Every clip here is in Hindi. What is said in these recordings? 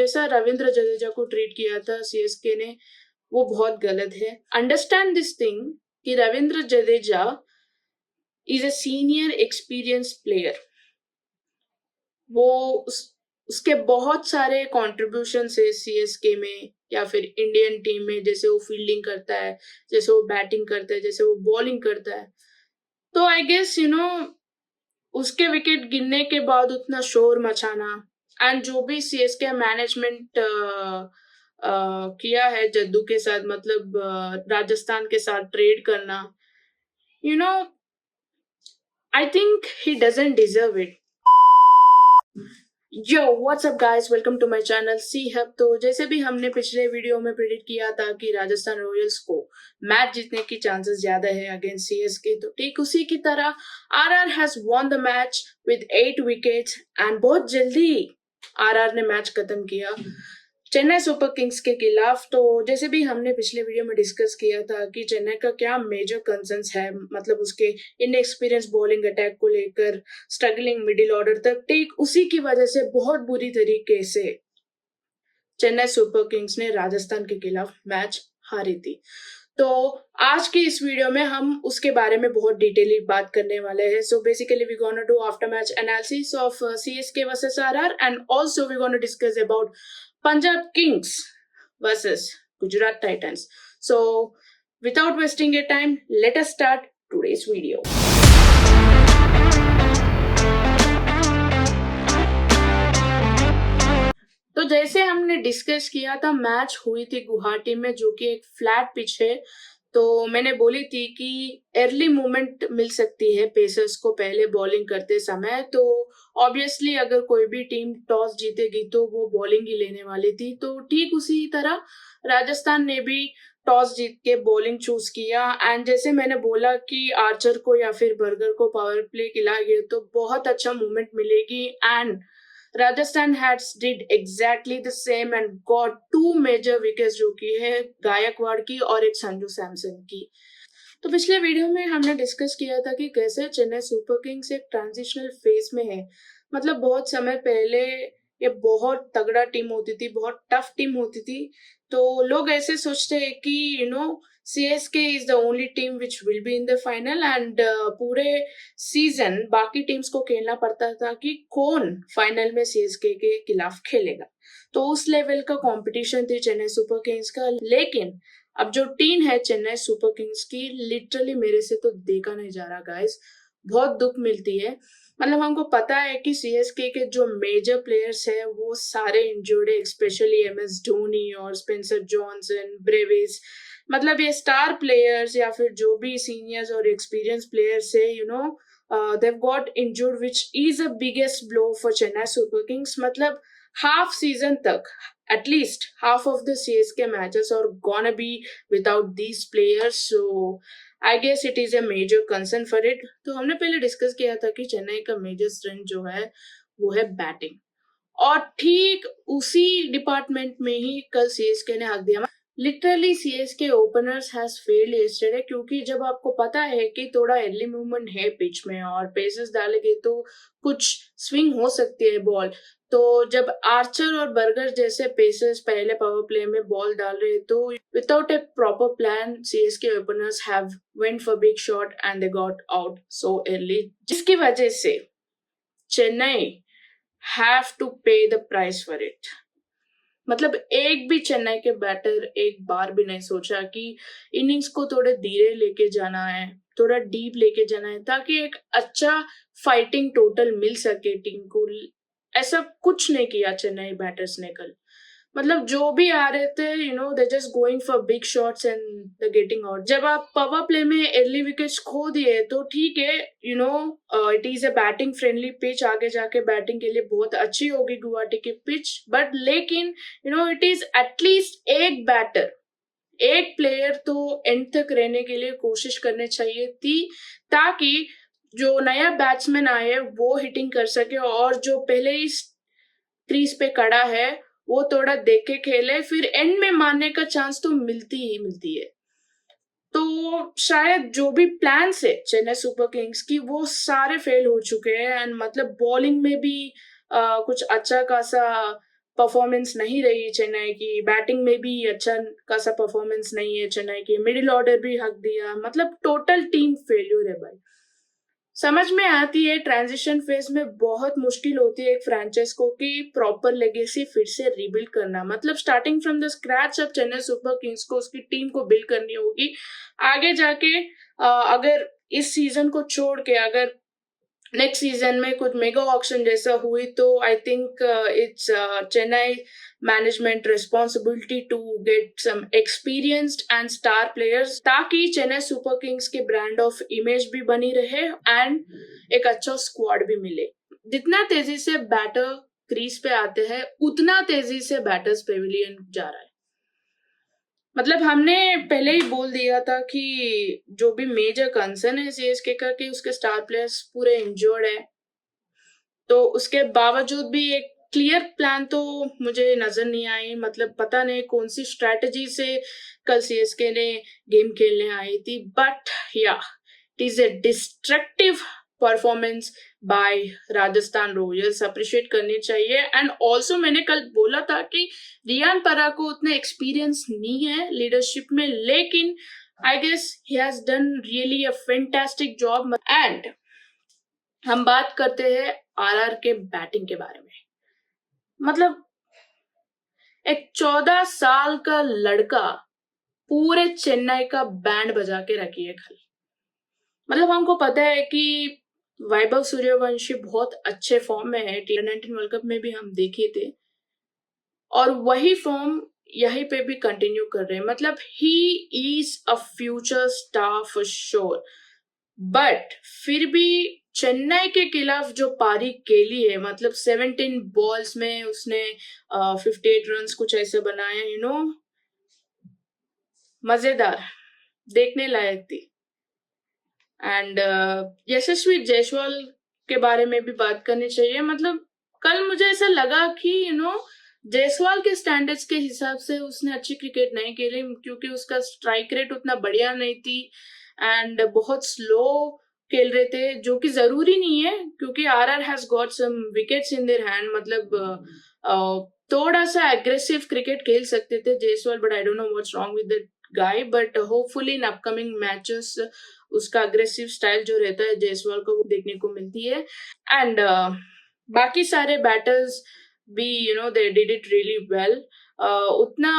जैसा रविंद्र जडेजा को ट्रीट किया था सीएसके ने, वो बहुत गलत है। अंडरस्टैंड दिस थिंग कि Ravindra Jadeja is a senior experience player. उसके बहुत सारे कॉन्ट्रीब्यूशंस है सीएसके में या फिर इंडियन टीम में, जैसे वो फील्डिंग करता है, जैसे वो बैटिंग करता है, जैसे वो बॉलिंग करता है। तो आई गेस उसके विकेट गिरने के बाद उतना शोर मचाना एंड जो भी सीएसके मैनेजमेंट किया है जद्दू के साथ, मतलब राजस्थान के साथ ट्रेड करना, I think he doesn't deserve it. Yo what's up guys, welcome to my channel C Hub. तो जैसे भी हमने पिछले वीडियो में प्रेडिक्ट किया था कि राजस्थान रॉयल्स को मैच जीतने की चांसेस ज्यादा है अगेंस्ट सीएसके, तो ठीक उसी की तरह RR has won the match with 8 wickets and बहुत जल्दी आरआर ने मैच खत्म किया चेन्नई सुपर किंग्स के खिलाफ। तो जैसे भी हमने पिछले वीडियो में डिस्कस किया था कि चेन्नई का क्या मेजर कंसर्न्स है, मतलब उसके इनएक्सपीरियंस बॉलिंग अटैक को लेकर स्ट्रगलिंग मिडिल ऑर्डर तक, ठीक उसी की वजह से बहुत बुरी तरीके से चेन्नई सुपर किंग्स ने राजस्थान के खिलाफ मैच हारी थी। तो आज की इस वीडियो में हम उसके बारे में बहुत डिटेली बात करने वाले हैं। So basically we gonna do after match analysis of CSK versus RR and also we gonna discuss about Punjab Kings versus Gujarat Titans. So, without wasting your time, let us start today's video. तो जैसे हमने डिस्कस किया था, मैच हुई थी गुवाहाटी में, जो कि एक फ्लैट पिच है। तो मैंने बोली थी कि अर्ली मूवमेंट मिल सकती है पेसर्स को पहले बॉलिंग करते समय। तो ऑब्वियसली अगर कोई भी टीम टॉस जीतेगी तो वो बॉलिंग ही लेने वाली थी। तो ठीक उसी तरह राजस्थान ने भी टॉस जीत के बॉलिंग चूज किया एंड जैसे मैंने बोला कि आर्चर को या फिर बर्गर को पावर प्ले खिलाएंगे तो बहुत अच्छा मूवमेंट मिलेगी and Rajasthan had did exactly the same and got 2 major wickets, जो की है गायकवाड़ की और एक संजू सैमसन की। तो पिछले वीडियो में हमने डिस्कस किया था कि कैसे चेन्नई सुपर किंग्स एक ट्रांजिशनल फेज में है। मतलब बहुत समय पहले ये बहुत तगड़ा टीम होती थी, बहुत टफ टीम होती थी। तो लोग ऐसे सोचते हैं कि CSK is the only team which will be in the final and पूरे सीजन बाकी टीम्स को खेलना पड़ता था कि कौन फाइनल में CSK के खिलाफ खेलेगा। तो उस लेवल का कंपटीशन थी चेन्नई सुपर किंग्स का। लेकिन अब जो टीम है चेन्नई सुपर किंग्स की, लिटरली मेरे से तो देखा नहीं जा रहा गाइस, बहुत दुख मिलती है। मतलब हमको पता है कि सीएसके के जो मेजर प्लेयर्स है वो सारे इंजर्ड है, स्पेशली MS धोनी और स्पेंसर जॉनसन, ब्रेविस, मतलब ये स्टार प्लेयर्स या फिर जो भी सीनियर्स और एक्सपीरियंस प्लेयर्स है, they've got injured, which is a biggest blow for Chennai Super Kings. मतलब हाफ सीजन तक at least half of the CSK matches are gonna be without these players. So I guess it is a major concern for it. तो हमने पहले डिस्कस किया था कि चेन्नई का मेजर स्ट्रेंथ जो है वो है बैटिंग, और ठीक उसी डिपार्टमेंट में ही कल CSK ने हक दिया। Literally CSK openers has failed yesterday, क्योंकि जब आपको पता है कि थोड़ा अर्ली मूवमेंट है पिच में और पेसेस डालेंगे तो कुछ स्विंग हो सकती है बॉल, तो जब आर्चर और बर्गर जैसे पेसर्स पहले पावर प्ले में बॉल डाल रहे तो without A proper plan CSK openers have went for big shot and they got out so early, जिसकी वजह से चेन्नई हैव टू पे द प्राइस फॉर इट। मतलब एक भी चेन्नई के बैटर एक बार भी नहीं सोचा कि इनिंग्स को थोड़े धीरे लेके जाना है, थोड़ा डीप लेके जाना है, ताकि एक अच्छा फाइटिंग टोटल मिल सके टीम को। ऐसा कुछ नहीं किया चेन्नई बैटर्स ने कल। मतलब जो भी आ रहे थे they just going for big shots and the getting out. जब आप पावर प्ले में अर्ली विकेट्स खो दिए तो ठीक है, it is a batting friendly pitch, आगे जाके बैटिंग के लिए बहुत अच्छी होगी गुवाहाटी की पिच, बट लेकिन इट इज एटलीस्ट एक बैटर, एक प्लेयर तो एंड तक रहने के लिए कोशिश करनी चाहिए थी, ताकि जो नया बैट्समैन आए वो हिटिंग कर सके और जो पहले ही क्रीज पे खड़ा है वो थोड़ा देख के खेले, फिर एंड में मारने का चांस तो मिलती ही मिलती है। तो शायद जो भी प्लान है चेन्नई सुपर किंग्स की वो सारे फेल हो चुके हैं एंड मतलब बॉलिंग में भी कुछ अच्छा खासा परफॉर्मेंस नहीं रही चेन्नई की, बैटिंग में भी अच्छा खासा परफॉर्मेंस नहीं है चेन्नई की, मिडिल ऑर्डर भी हक दिया, मतलब टोटल टीम फेल्यूर है भाई। समझ में आती है ट्रांजिशन फेज में बहुत मुश्किल होती है एक फ्रेंचाइज को कि प्रॉपर लेगेसी फिर से रीबिल्ड करना, मतलब स्टार्टिंग फ्रॉम द स्क्रैच अब चेन्नई सुपर किंग्स को उसकी टीम को बिल्ड करनी होगी आगे जाके। अगर इस सीजन को छोड़ के अगर नेक्स्ट सीजन में कुछ मेगा ऑक्शन जैसा हुई तो I think it's Chennai management responsibility to get some experienced and star players, ताकि चेन्नई सुपर किंग्स के ब्रांड ऑफ इमेज भी बनी रहे एंड एक अच्छा स्क्वाड भी मिले। जितना तेजी से बैटर क्रीज पे आते हैं उतना तेजी से बैटर्स पेविलियन जा रहा है। मतलब हमने पहले ही बोल दिया था कि जो भी मेजर कंसर्न है सीएसके का कि उसके स्टार प्लेयर्स पूरे इंजर्ड है, तो उसके बावजूद भी एक क्लियर प्लान तो मुझे नजर नहीं आई। मतलब पता नहीं कौन सी स्ट्रेटजी से कल सीएसके ने गेम खेलने आई थी, बट या it is a destructive performance by Rajasthan Royals, appreciate करनी चाहिए। एंड ऑल्सो मैंने कल बोला था कि रियान पराग को उतना एक्सपीरियंस नहीं है लीडरशिप में, लेकिन I guess he has done really a fantastic job. And हम बात करते हैं आरआर के बैटिंग के बारे में। मतलब एक 14 साल का लड़का पूरे चेन्नई का बैंड बजा के रखी है खाली। मतलब हमको पता है कि वैभव सूर्यवंशी बहुत अच्छे फॉर्म में है, T19 वर्ल्ड कप में भी हम देखे थे, और वही फॉर्म यहीं पे भी कंटिन्यू कर रहे हैं। मतलब he is a future star for sure, but फिर भी चेन्नई के खिलाफ जो पारी खेली है, मतलब 17 बॉल्स में उसने 58 रन कुछ ऐसे बनाए, मजेदार, देखने लायक थी। एंड यशस्वी जायसवाल के बारे में भी बात करनी चाहिए। मतलब कल मुझे ऐसा लगा कि जायसवाल के स्टैंडर्ड्स के हिसाब से उसने अच्छी क्रिकेट नहीं खेली, क्योंकि उसका स्ट्राइक रेट उतना बढ़िया नहीं थी एंड बहुत स्लो खेल रहे थे, जो कि जरूरी नहीं है क्योंकि RR has got some wickets in their hand. मतलब थोड़ा सा एग्रेसिव क्रिकेट खेल सकते थे Jaiswal, but I don't know what's wrong with that guy. But hopefully in upcoming matches उसका अग्रेसिव स्टाइल जो रहता है जायसवाल को देखने को मिलती है। एंड बाकी सारे बैटर्स भी they did it really well. उतना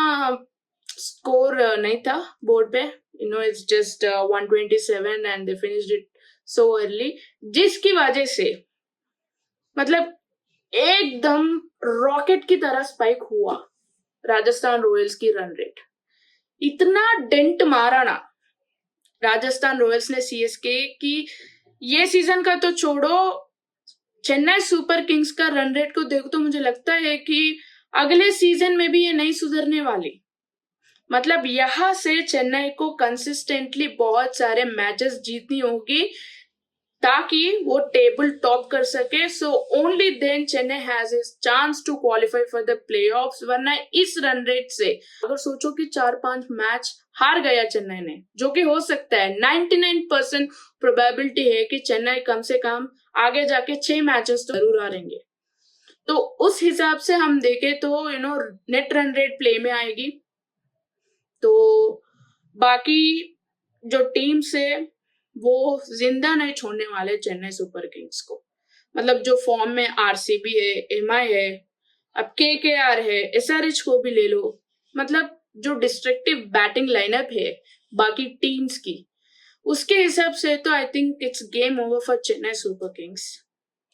स्कोर नहीं था बोर्ड पे, it's just 127 and they finished it so early, जिसकी वजह से मतलब एकदम रॉकेट की तरह स्पाइक हुआ राजस्थान रॉयल्स की रन रेट। इतना डेंट मारा ना राजस्थान रॉयल्स ने सीएसके की, ये सीजन का तो छोड़ो, चेन्नई सुपर किंग्स का रन रेट को देखो तो मुझे लगता है कि अगले सीजन में भी ये नहीं सुधरने वाली। मतलब यहां से चेन्नई को कंसिस्टेंटली बहुत सारे मैचेस जीतनी होगी ताकि वो टेबल टॉप कर सके। So only then Chennai has his chance to qualify for the playoffs. वरना इस रन रेट से अगर सोचो कि 4-5 मैच हार गया चेन्नई ने, जो कि हो सकता है, 99% प्रोबेबिलिटी है कि चेन्नई कम से कम आगे जाके 6 मैचेस तो जरूर हारेंगे। तो उस हिसाब से हम देखें तो नेट रन रेट प्ले में आएगी। तो बाकी जो टीम से वो जिंदा नहीं छोड़ने वाले चेन्नई सुपर किंग्स को। मतलब जो फॉर्म में आरसीबी है, एमआई है, अब केकेआर है, एसआरएच को भी ले लो। मतलब जो डिस्ट्रक्टिव बैटिंग लाइनअप है बाकी टीम्स की, उसके हिसाब से तो I think it's game over for Chennai Super Kings.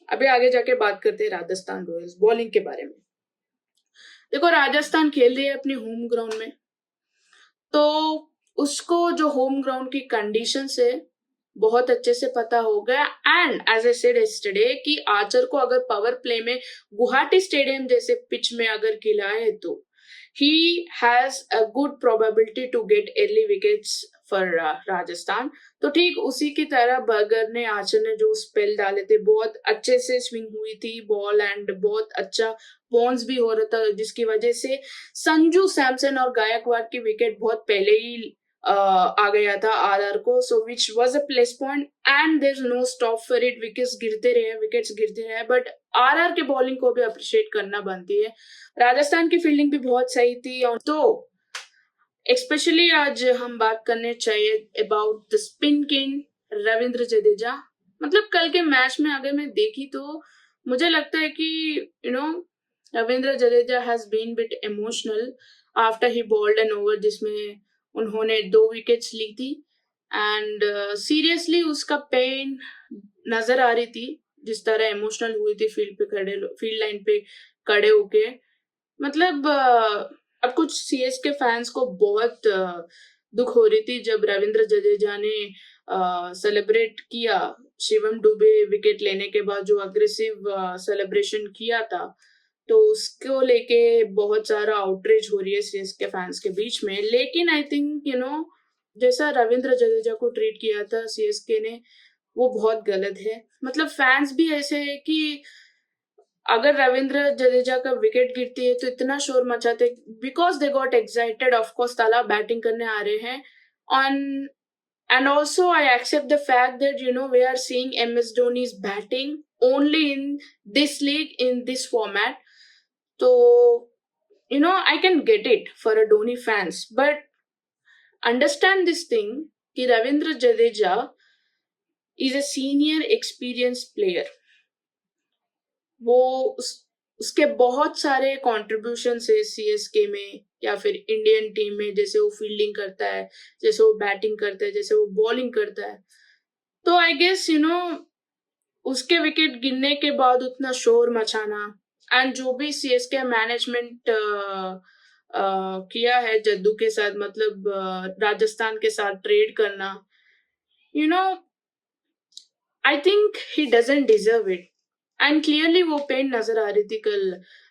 अभी आगे जाके बात करते हैं राजस्थान रॉयल्स बॉलिंग के बारे में। देखो, राजस्थान खेल रही है अपने होम ग्राउंड में, तो उसको जो होम ग्राउंड की कंडीशन है बहुत अच्छे से पता हो गया। And as I said yesterday कि आर्चर को अगर पावर प्ले में गुवाहाटी स्टेडियम जैसे पिच में अगर खिलाए तो he has a good probability to get early wickets for Rajasthan. तो ठीक उसी की तरह बर्गर ने, आर्चर ने जो स्पेल डाले थे, बहुत अच्छे से स्विंग हुई थी बॉल एंड बहुत अच्छा पॉन्स भी हो रहा था, जिसकी वजह से संजू सैमसन और गायकवाड़ की विकेट बहुत पहले ही आ गया था आरआर को, so which was a plus point and there is no stop for it. Wickets गिरते रहे, बट आरआर के बॉलिंग को भी अप्रिशिएट करना बनती है। राजस्थान की फील्डिंग भी बहुत सही थी। और तो स्पेशली आज हम बात करने चाहिए about the spin king Ravindra Jadeja. मतलब कल के मैच में अगर मैं देखी तो मुझे लगता है कि Ravindra Jadeja has been bit emotional after he bowled an over जिसमें उन्होंने 2 विकेट्स ली थी। एंड सीरियसली उसका पेन नजर आ रही थी, जिस तरह इमोशनल हुई थी फील्ड लाइन पे खड़े होके। मतलब अब कुछ सीएसके फैंस को बहुत दुख हो रही थी जब रविंद्र जडेजा ने सेलिब्रेट किया शिवम दुबे विकेट लेने के बाद, जो अग्रेसिव सेलिब्रेशन किया था। तो उसको लेके बहुत सारा आउटरीच हो रही है सीएसके फैंस के बीच में। लेकिन आई थिंक जैसा रविंद्र जडेजा को ट्रीट किया था सीएसके ने, वो बहुत गलत है। मतलब फैंस भी ऐसे है कि अगर रविंद्र जडेजा का विकेट गिरती है तो इतना शोर मचाते, because they got excited. Of course Thala batting करने आ रहे हैं on, and also I accept the fact that we are seeing MS Dhoni's batting only in this league, in this format. तो I can get it for a Dhoni fans, but understand this thing कि Ravindra Jadeja is a senior experienced player। वो उसके बहुत सारे कॉन्ट्रीब्यूशन है सीएसके में या फिर इंडियन टीम में, जैसे वो फील्डिंग करता है, जैसे वो बैटिंग करता है, जैसे वो बॉलिंग करता है। तो आई गेस उसके विकेट गिरने के बाद उतना शोर मचाना, एंड जो भी सीएसके मैनेजमेंट किया है जद्दू के साथ, मतलब राजस्थान के साथ ट्रेड करना, I think he doesn't deserve it. And clearly वो पेन नजर आ रही थी कल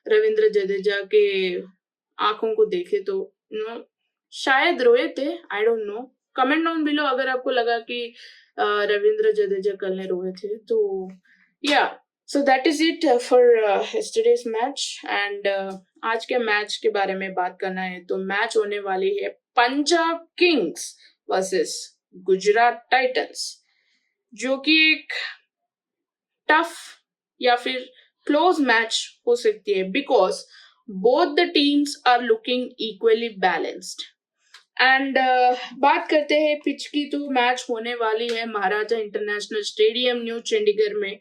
रविंद्र जडेजा के आंखों को देखे तो। शायद रोए थे, आई don't no. Comment down below अगर आपको लगा कि रविंद्र जडेजा कल ने रोए थे तो। या सो that is it for yesterday's match. And आज के मैच के बारे में बात करना है तो मैच होने वाली है Punjab Kings versus Gujarat Titans, जो कि एक टफ या फिर क्लोज मैच हो सकती है, because both the teams are looking equally balanced. And बात करते हैं पिच की, तो मैच होने वाली है Maharaja International Stadium New Chandigarh में।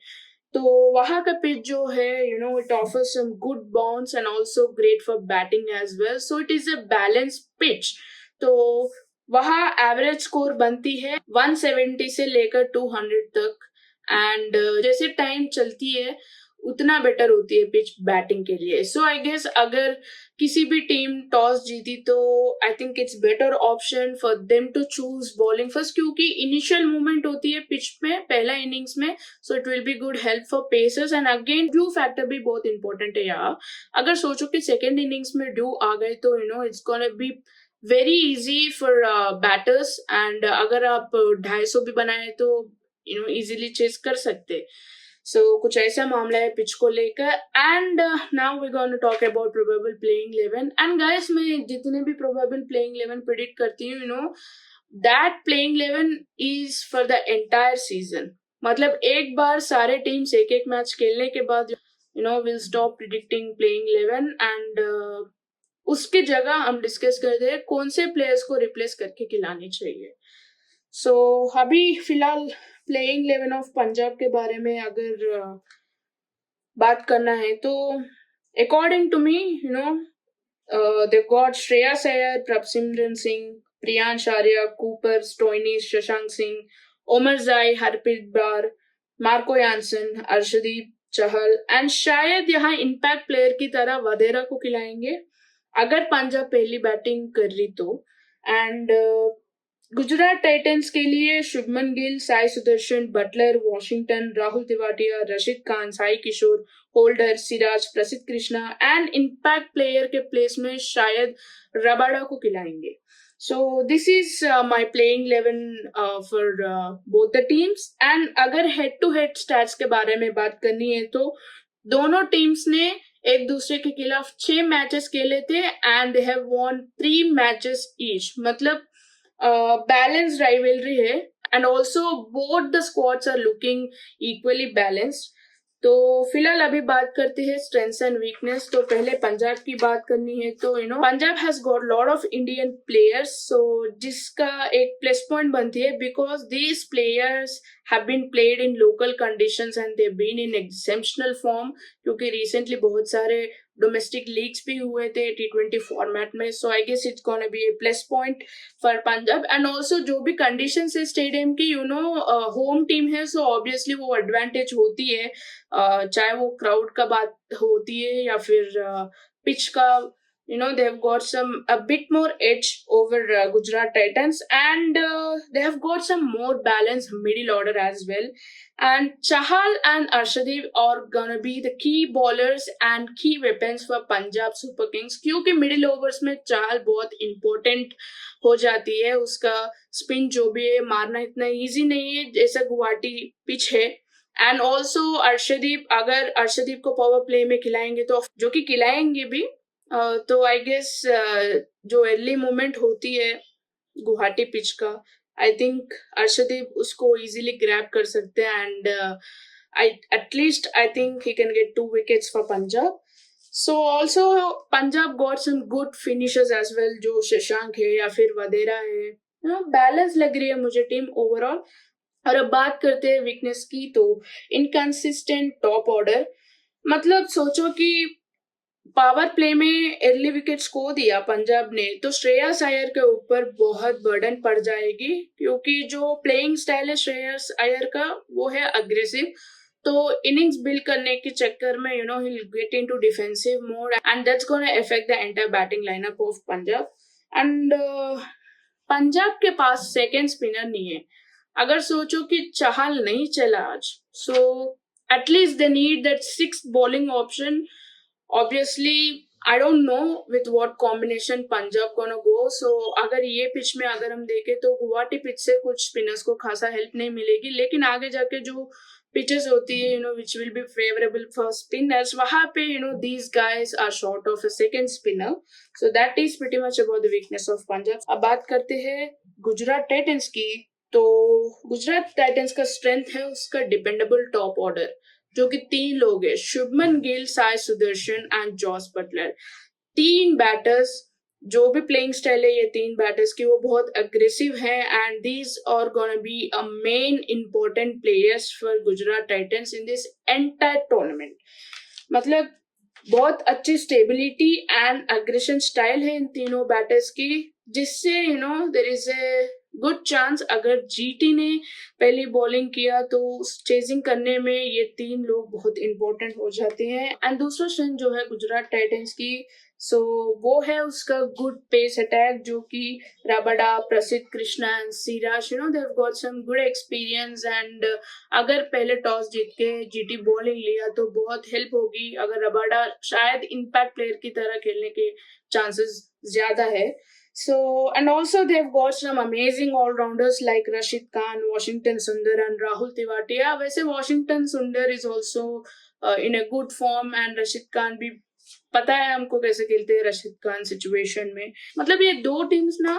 तो वहां का पिच जो है it offers some good bounce and also great for batting as well, so it is a balance pitch. तो वहां एवरेज स्कोर बनती है 170 से लेकर 200 तक। एंड जैसे टाइम चलती है उतना बेटर होती है पिच बैटिंग के लिए। सो आई गेस अगर किसी भी टीम टॉस जीती तो I think it's better option for them to choose bowling first, क्योंकि इनिशियल मूवमेंट होती है पिच में पहला इनिंग्स में। So it will be good help for pacers. And again dew factor भी बहुत इंपॉर्टेंट है यहाँ। अगर सोचो कि सेकेंड इनिंग्स में ड्यू आ गए तो it's gonna be very easy for batters. And अगर आप 250 भी बनाए तो इजीली चेस कर सकते। सो कुछ ऐसा मामला है पिच को लेकर। And now we gonna talk about probable playing 11। And guys, मैं जितने भी प्रोबेबल प्लेइंग 11 प्रेडिक्ट करती हूँ that playing 11 is for the entire season. मतलब एक बार सारे टीम्स एक एक मैच खेलने के बाद will stop predicting playing 11 and उसके जगह हम डिस्कस करते हैं कौन से प्लेयर्स को रिप्लेस करके खिलानी चाहिए। सो अभी फिलहाल प्लेइंग 11 ऑफ पंजाब के बारे में अगर बात करना है तो according to me they got Shreyas Iyer, Prabhsimran Singh, Priyansh Arya, Cooper, Stoinis, Shashank Singh, Omarzai, Harpreet Brar, Marco Jansen, Arshdeep Chahal, and शायद यहाँ इम्पैक्ट प्लेयर की तरह वधेरा को खिलाएंगे अगर पंजाब पहली बैटिंग कर रही तो। एंड गुजरात टाइटंस के लिए शुभमन गिल, साई सुदर्शन, बटलर, वॉशिंगटन, राहुल तिवाटिया, रशीद खान, साई किशोर, होल्डर, सिराज, प्रसिद्ध कृष्णा, एंड इम्पैक्ट प्लेयर के प्लेस में शायद रबाडा को खिलाएंगे। So this is my playing 11 for both the teams. And अगर हेड टू हेड स्टैट्स के बारे में बात करनी है तो दोनों टीम्स ने एक दूसरे के खिलाफ 6 मैचेस खेले थे and they have won 3 matches each. मतलब बैलेंस राइवलरी है and also both the squads are looking equally balanced. तो फिलहाल अभी बात करते हैं स्ट्रेंथ्स एंड वीकनेस। तो पहले पंजाब की बात करनी है। तो Punjab has got lot of Indian players, so जिसका एक प्लस पॉइंट बनती है because these players have been played in local conditions and they been in exceptional form, क्योंकि रिसेंटली बहुत सारे डोमेस्टिक लीग्स भी हुए थे T20 फॉर्मेट में। So I guess it's gonna be a plus point for Punjab and also जो भी कंडीशन है स्टेडियम की, होम टीम है, सो ऑब्वियसली वो एडवांटेज होती है, चाहे वो क्राउड का बात होती है या फिर पिच का। They have got a bit more edge over Gujarat Titans, and they have got some more balanced middle order as well. And Chahal and Arshdeep are gonna be the key bowlers and key weapons for Punjab Super Kings, क्योंकि मिडिल ओवर्स में चाहल बहुत इम्पोर्टेंट हो जाती है। उसका स्पिन जो भी है मारना इतना इजी नहीं है जैसा गुवाहाटी पिच है। एंड ऑल्सो अर्शदीप, अगर अर्शदीप को पावर प्ले में खिलाएंगे तो जो कि खिलाएंगे भी, तो आई गेस जो अर्ली मूवमेंट होती है गुवाहाटी पिच का, आई थिंक अर्शदीप उसको इजीली ग्रैब कर सकते हैं and at least I think he can get 2 wickets for Punjab. So also Punjab got some good finishers as well, जो शशांक है या फिर वधेरा है। बैलेंस लग रही है मुझे टीम ओवरऑल। और अब बात करते हैं वीकनेस की। तो इनकंसिस्टेंट टॉप ऑर्डर, मतलब सोचो कि पावर प्ले में अर्ली विकेट्स को दिया पंजाब ने तो श्रेयस अय्यर के ऊपर बहुत बर्डन पड़ जाएगी, क्योंकि जो प्लेइंग स्टाइल है श्रेयस अय्यर का वो है अग्रेसिव। तो इनिंग्स बिल्ड करने के चक्कर में he'll get into defensive mode and that's gonna affect the entire batting lineup of Punjab. And Punjab के पास सेकेंड स्पिनर नहीं है। अगर सोचो कि चहल नहीं चला आज, so at least they need that 6th bowling option. Obviously I don't know with what combination Punjab gonna go. So अगर ये पिच में अगर हम देखें तो गुवाहाटी पिच से कुछ स्पिनर्स को खासा हेल्प नहीं मिलेगी, लेकिन आगे जाके जो पिचेस होती है which will be favourable for spinners, वहां पे these guys are short of a second spinner. So that is pretty much about the weakness of Punjab. अब बात करते हैं गुजरात टाइटंस की। तो गुजरात टाइटंस का स्ट्रेंथ है उसका डिपेंडेबल टॉप ऑर्डर, जो कि 3 लोग है, Shubman Gill, Sai Sudharsan and Jos Buttler. 3 batters, जो भी प्लेइंग स्टाइल है ये 3 बैटर्स की वो बहुत अग्रेसिव है and these are gonna be a main important players for Gujarat Titans in this entire tournament. मतलब बहुत अच्छी स्टेबिलिटी एंड अग्रेशन स्टाइल है इन तीनों बैटर्स की, जिससे there is a good chance अगर जीटी ने पहली बॉलिंग किया तो चेजिंग करने में ये 3 लोग बहुत इंपॉर्टेंट हो जाते हैं। एंड दूसरा स्ट्रेंथ जो है गुजरात टाइटंस की, सो वो है उसका गुड पेस अटैक, जो कि Rabada, Prasidh Krishna and Siraj they have got some good experience. And अगर पहले टॉस जीत के जीटी बॉलिंग लिया तो बहुत हेल्प होगी। अगर रबाडा शायद इम्पैक्ट प्लेयर की तरह खेलने के चांसेस ज्यादा है। So, and also they've got some amazing all-rounders like Rashid Khan, Washington Sundar and Rahul Tewatia। वैसे Washington Sundar is also in a good form and Rashid Khan भी पता है हमको कैसे खेलते हैं रशीद खान सिचुएशन में। मतलब ये 2 टीम्स ना,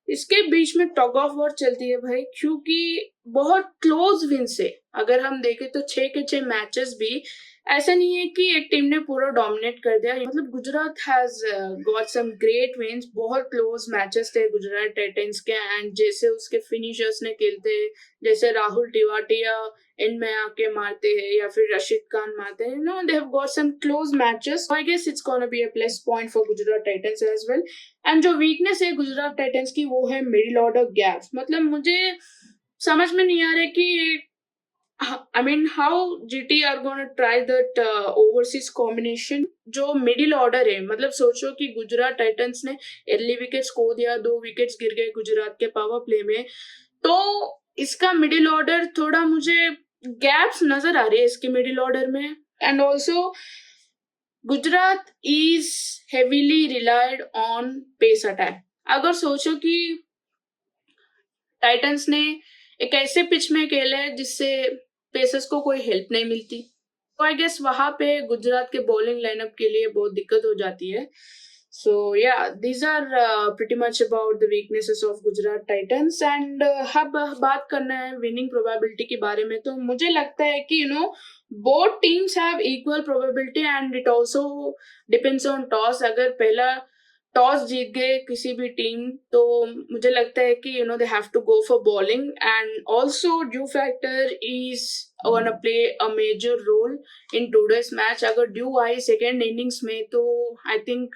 इसके बीच में टग ऑफ वॉर चलती है भाई, क्योंकि बहुत क्लोज विन से अगर हम देखें तो 6 के 6 मैचेस भी ऐसा नहीं है कि एक टीम ने पूरा डोमिनेट कर दिया। मतलब Gujarat has got some great wins, बहुत क्लोज मैचेस थे गुजरात टाइटंस के। एंड जैसे उसके फिनिशर्स ने खेलते हैं, जैसे राहुल टिवाटिया इनमें आके मारते हैं या फिर रशीद खान मारते हैं, they have got some close matches. I guess it's gonna be a plus point for Gujarat Titans as well. And जो वीकनेस है गुजरात टाइटंस की वो है मिडिल ऑर्डर गैप्स। मतलब मुझे समझ में नहीं आ रहा कि I mean how GT are going to try that overseas combination जो मिडिल ऑर्डर है। मतलब सोचो कि गुजरात टाइटंस ने अर्ली विकेट्स खो दिया, 2 विकेट्स गिर गए गुजरात के पावर प्ले में, तो इसका मिडिल ऑर्डर थोड़ा मुझे गैप्स नजर आ रही है इसके मिडिल ऑर्डर में। And also Gujarat is heavily relied on pace attack. अगर सोचो कि टाइटंस ने एक ऐसे पिच में खेला है जिससे पेसर्स को कोई हेल्प नहीं मिलती, तो आई गेस वहां पे गुजरात के बॉलिंग लाइनअप के लिए बहुत दिक्कत हो जाती है। So yeah, these are pretty much about the weaknesses of Gujarat Titans. And अब बात करना है विनिंग प्रोबेबिलिटी के बारे में, तो मुझे लगता है कि both teams have equal probability and it also depends on toss. अगर पहला टॉस जीत गए किसी भी टीम, तो मुझे लगता है कि they have to go for bowling. And also dew factor is gonna play a major role in today's match. अगर ड्यू आई सेकेंड इनिंग्स में, तो आई थिंक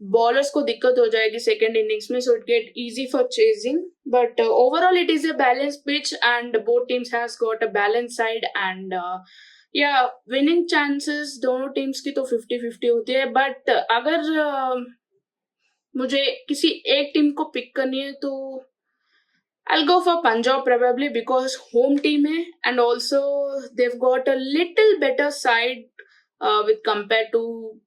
बॉलर्स को दिक्कत हो जाएगी सेकेंड इनिंग्स में, so it get easy for chasing. But overall it is a balance pitch and both teams has got a balance side. And या विनिंग चांसेस दोनों टीम्स की तो 50-50 होती है. बट अगर मुझे किसी एक टीम को पिक करनी है, तो I'll go for Punjab probably because home team hai, and also they've got a little better side with compared to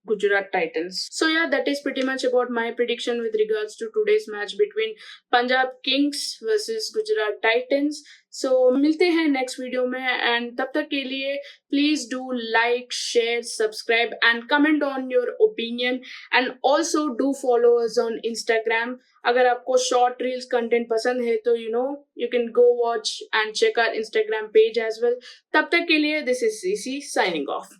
Gujarat Titans. So yeah, that is pretty much about my prediction with regards to today's match between Punjab Kings versus Gujarat Titans. So मिलते हैं next video में, and तब तक के लिए please do like, share, subscribe and comment on your opinion, and also do follow us on Instagram. अगर आपको शॉर्ट रील्स कंटेंट पसंद है, तो you can go watch and check our Instagram page as well. तब तक के लिए this is CC signing off.